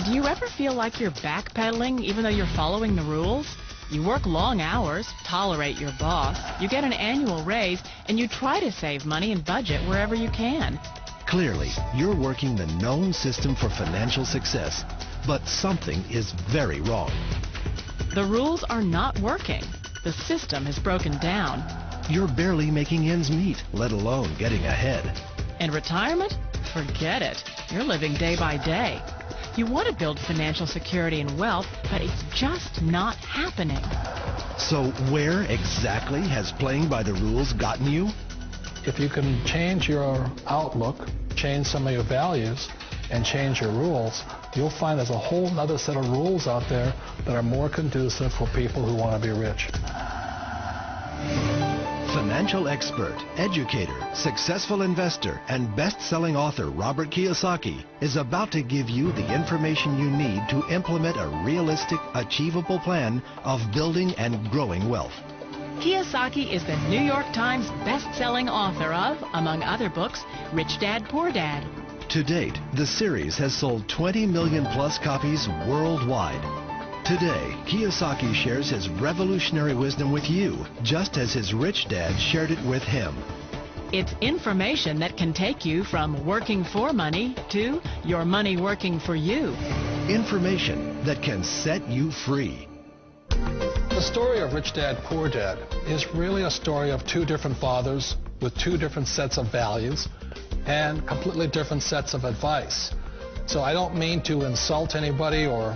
Do you ever feel like you're backpedaling even though you're following the rules? You work long hours, tolerate your boss, you get an annual raise, and you try to save money and budget wherever you can. Clearly, you're working the known system for financial success, but something is very wrong. The rules are not working. The system has broken down. You're barely making ends meet, let alone getting ahead. And retirement? Forget it. You're living day by day. You want to build financial security and wealth, but it's just not happening. So where exactly has playing by the rules gotten you? If you can change your outlook, change some of your values, and change your rules, you'll find there's a whole other set of rules out there that are more conducive for people who want to be rich. Financial expert, educator, successful investor, and best-selling author Robert Kiyosaki is about to give you the information you need to implement a realistic, achievable plan of building and growing wealth. Kiyosaki is the New York Times best-selling author of, among other books, Rich Dad, Poor Dad. To date, the series has sold 20 million plus copies worldwide. Today, Kiyosaki shares his revolutionary wisdom with you, just as his rich dad shared it with him. It's information that can take you from working for money to your money working for you. Information that can set you free. The story of Rich Dad, Poor Dad is really a story of two different fathers with two different sets of values and completely different sets of advice. So I don't mean to insult anybody or,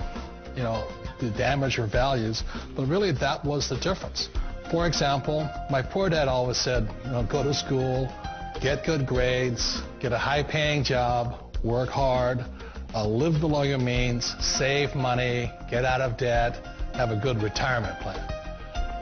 to damage your values, but really that was the difference. For example, my poor dad always said, go to school, get good grades, get a high-paying job, work hard, live below your means, save money, get out of debt, have a good retirement plan.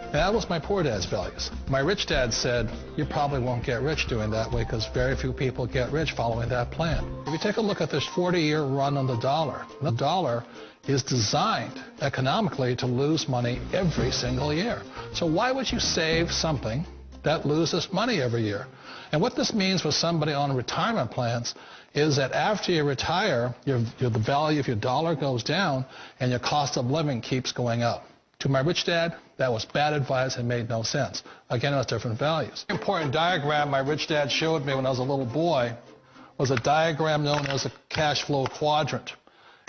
And that was my poor dad's values. My rich dad said, you probably won't get rich doing that way because very few people get rich following that plan. If you take a look at this 40-year run on the dollar is designed economically to lose money every single year. So why would you save something that loses money every year? And what this means for somebody on retirement plans is that after you retire, the value of your dollar goes down and your cost of living keeps going up. To my rich dad, that was bad advice and made no sense. Again, it was different values. An important diagram my rich dad showed me when I was a little boy was a diagram known as a cash flow quadrant.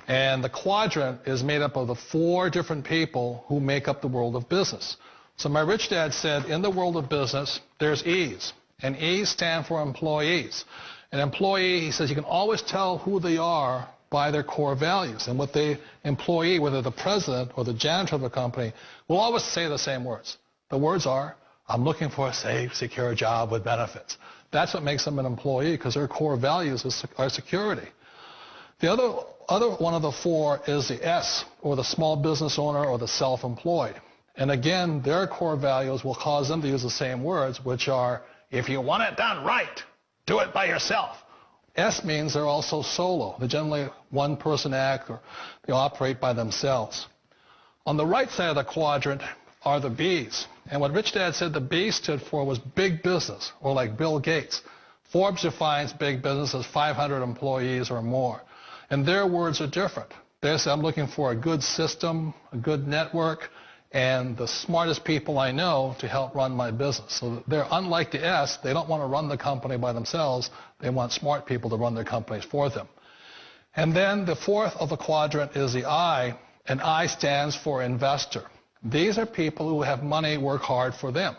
And the quadrant is made up of the four different people who make up the world of business. So my rich dad said, in the world of business, there's E's. And E's stand for employees. An employee, he says, you can always tell who they are by their core values. And what the employee, whether the president or the janitor of the company, will always say the same words. The words are, I'm looking for a safe, secure job with benefits. That's what makes them an employee, because their core values are security. The other one of the four is the S, or the small business owner or the self-employed. And again, their core values will cause them to use the same words, which are, if you want it done right, do it by yourself. S means they're also solo. They're generally one-person act, or they operate by themselves. On the right side of the quadrant are the B's. And what Rich Dad said the B stood for was big business, or like Bill Gates. Forbes defines big business as 500 employees or more. And their words are different. They say, I'm looking for a good system, a good network, and the smartest people I know to help run my business. So they're unlike the S. They don't want to run the company by themselves. They want smart people to run their companies for them. And then the fourth of the quadrant is the I, and I stands for investor. These are people who have money work hard for them.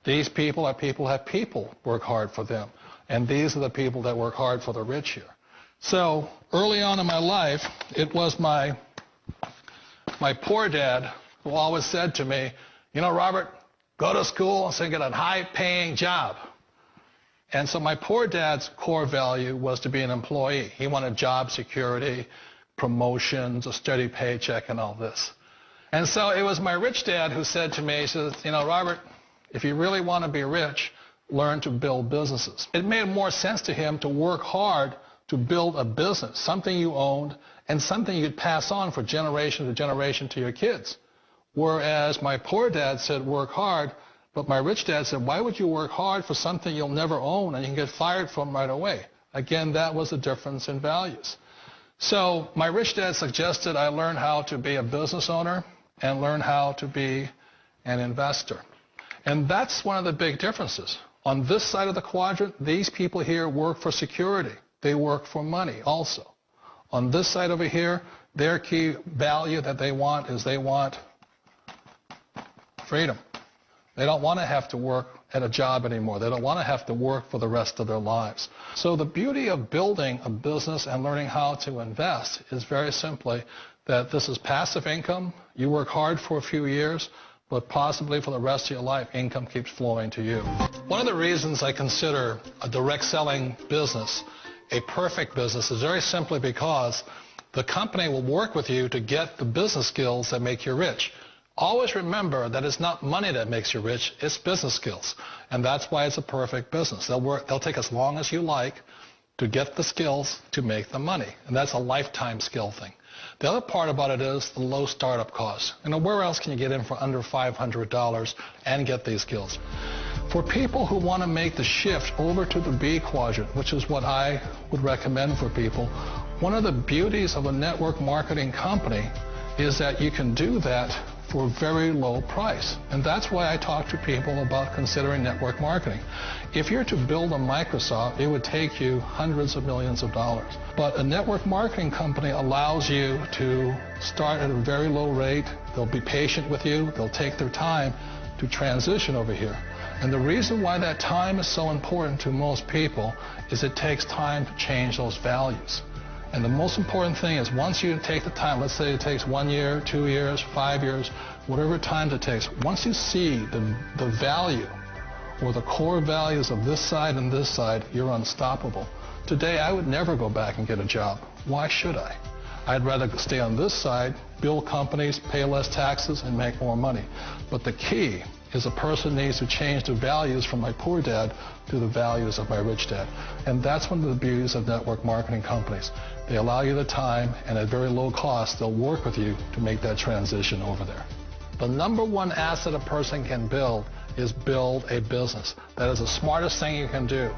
These people are people who have people work hard for them. And these are the people that work hard for the rich here. So early on in my life, it was my poor dad who always said to me, Robert, go to school and get a high-paying job. And so my poor dad's core value was to be an employee. He wanted job security, promotions, a steady paycheck, and all this. And so it was my rich dad who said to me, he says, Robert, if you really want to be rich, learn to build businesses. It made more sense to him to work hard to build a business, something you owned and something you could pass on for generation to generation to your kids. Whereas my poor dad said work hard, but my rich dad said, why would you work hard for something you'll never own and you can get fired from right away? Again, that was the difference in values. So my rich dad suggested I learn how to be a business owner and learn how to be an investor. And that's one of the big differences. On this side of the quadrant, these people here work for security. They work for money also. On this side over here, their key value that they want is they want freedom. They don't want to have to work at a job anymore. They don't want to have to work for the rest of their lives. So the beauty of building a business and learning how to invest is very simply that this is passive income. You work hard for a few years, but possibly for the rest of your life, income keeps flowing to you. One of the reasons I consider a direct selling business a perfect business is very simply because the company will work with you to get the business skills that make you rich. Always remember that it's not money that makes you rich, it's business skills. And that's why it's a perfect business. They'll take as long as you like to get the skills to make the money. And that's a lifetime skill thing. The other part about it is the low startup cost. Where else can you get in for under $500 and get these skills? For people who want to make the shift over to the B quadrant, which is what I would recommend for people, one of the beauties of a network marketing company is that you can do that for a very low price. And that's why I talk to people about considering network marketing. If you're to build a Microsoft, it would take you hundreds of millions of dollars. But a network marketing company allows you to start at a very low rate. They'll be patient with you. They'll take their time to transition over here. And the reason why that time is so important to most people is it takes time to change those values. And the most important thing is once you take the time, let's say it takes 1 year, 2 years, 5 years, whatever time it takes, once you see the value or the core values of this side and this side, you're unstoppable. Today, I would never go back and get a job. Why should I? I'd rather stay on this side, build companies, pay less taxes, and make more money. But the key is a person needs to change the values from my poor dad to the values of my rich dad. And that's one of the beauties of network marketing companies. They allow you the time, and at very low cost, they'll work with you to make that transition over there. The number one asset a person can build is build a business. That is the smartest thing you can do.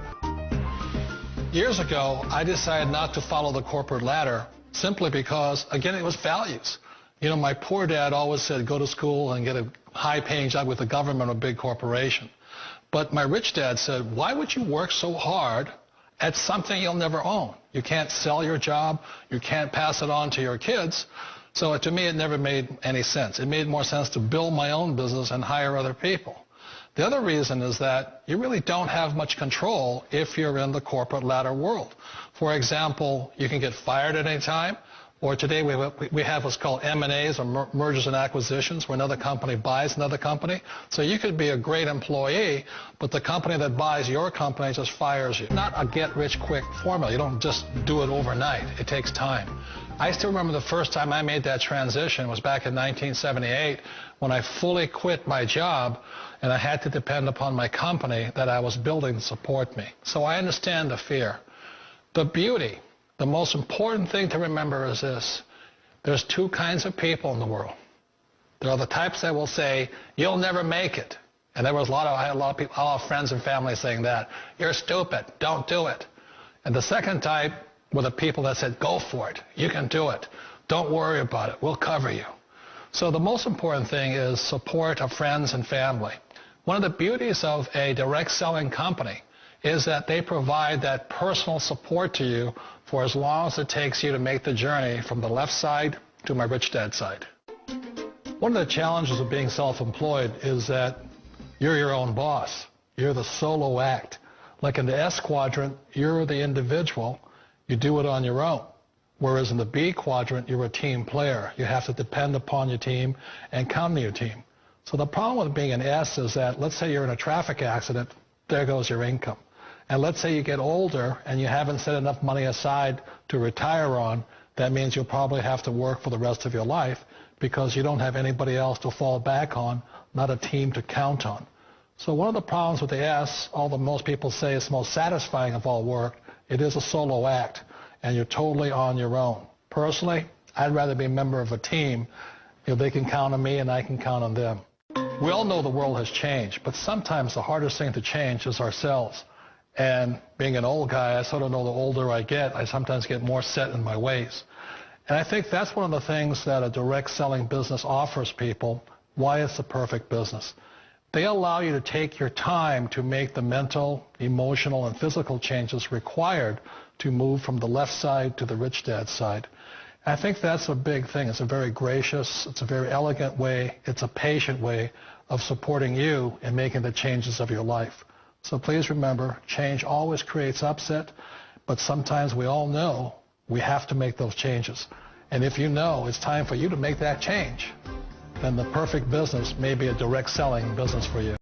Years ago, I decided not to follow the corporate ladder simply because, again, it was values. My poor dad always said, go to school and get a high-paying job with the government or a big corporation. But my rich dad said, why would you work so hard at something you'll never own? You can't sell your job. You can't pass it on to your kids. So to me, it never made any sense. It made more sense to build my own business and hire other people. The other reason is that you really don't have much control if you're in the corporate ladder world. For example, you can get fired at any time. Or today we have what's called M&As, or mergers and acquisitions, where another company buys another company. So you could be a great employee, but the company that buys your company just fires you. Not a get-rich-quick formula. You don't just do it overnight. It takes time. I still remember the first time I made that transition was back in 1978 when I fully quit my job and I had to depend upon my company that I was building to support me. So I understand the fear. The beauty. The most important thing to remember is this. There's two kinds of people in the world. There are the types that will say, you'll never make it. And I had a lot of people, all friends and family saying that. You're stupid. Don't do it. And the second type were the people that said, go for it. You can do it. Don't worry about it. We'll cover you. So the most important thing is support of friends and family. One of the beauties of a direct selling company is that they provide that personal support to you for as long as it takes you to make the journey from the left side to my rich dad side. One of the challenges of being self-employed is that you're your own boss. You're the solo act. Like in the S quadrant, you're the individual. You do it on your own. Whereas in the B quadrant, you're a team player. You have to depend upon your team and count on your team. So the problem with being an S is that, let's say you're in a traffic accident, there goes your income. And let's say you get older and you haven't set enough money aside to retire on, that means you'll probably have to work for the rest of your life because you don't have anybody else to fall back on, not a team to count on. So one of the problems with the S, although most people say it's the most satisfying of all work, it is a solo act, and you're totally on your own. Personally, I'd rather be a member of a team if they can count on me and I can count on them. We all know the world has changed, but sometimes the hardest thing to change is ourselves. And being an old guy, I sort of know the older I get, I sometimes get more set in my ways. And I think that's one of the things that a direct selling business offers people, why it's the perfect business. They allow you to take your time to make the mental, emotional, and physical changes required to move from the left side to the rich dad side. I think that's a big thing. It's a very gracious, it's a very elegant way, it's a patient way of supporting you in making the changes of your life. So please remember, change always creates upset, but sometimes we all know we have to make those changes. And if you know it's time for you to make that change, then the perfect business may be a direct selling business for you.